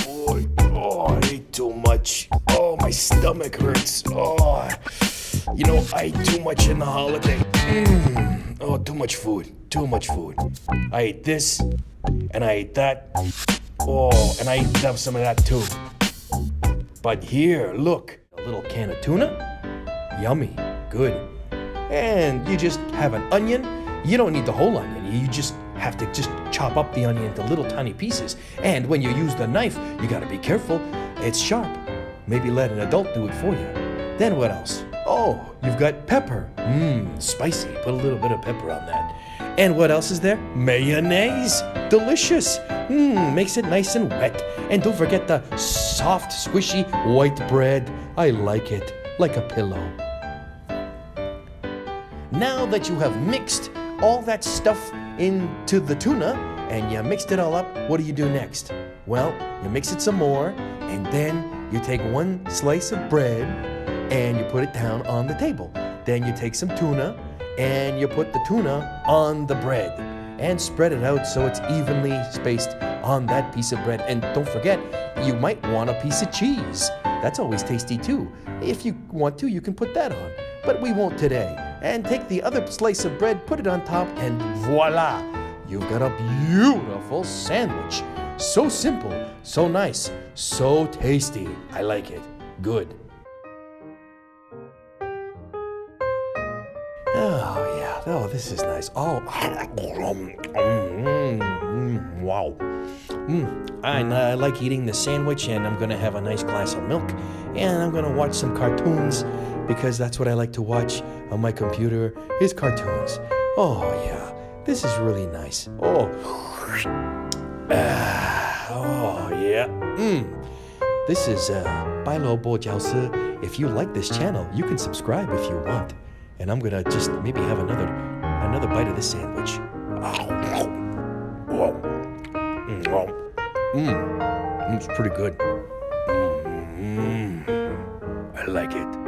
boy. Oh, I ate too much. Oh, my stomach hurts. Oh, I ate too much in the holiday. Oh, too much food. I ate this, and I ate that. Oh, and I ate some of that too. But here, look, a little can of tuna. Yummy, good. And you just have an onion. You don't need the whole onion. You just have to chop up the onion into little tiny pieces. And when you use the knife, you gotta be careful. It's sharp. Maybe let an adult do it for you. Then what else? Oh, you've got pepper. Spicy. Put a little bit of pepper on that. And what else is there? Mayonnaise. Delicious. Makes it nice and wet. And don't forget the soft, squishy white bread. I like it, like a pillow. Now that you have mixed all that stuff into the tuna and you mixed it all up, what do you do next? Well, you mix it some more, and then you take one slice of bread and you put it down on the table. Then you take some tuna and you put the tuna on the bread and spread it out so it's evenly spaced on that piece of bread. And don't forget, you might want a piece of cheese. That's always tasty too. If you want to, you can put that on, but we won't today. And take the other slice of bread, put it on top, and voila! You've got a beautiful sandwich. So simple, so nice, so tasty. I like it. Good. Oh, yeah. Oh, this is nice. Oh, wow. And I like eating the sandwich, and I'm going to have a nice glass of milk, and I'm going to watch some cartoons, because that's what I like to watch on my computer is cartoons. Oh, yeah. This is really nice. Oh, yeah. This is 白萝蔔教室. If you like this channel, you can subscribe if you want. And I'm gonna just maybe have another bite of this sandwich. It's pretty good. I like it.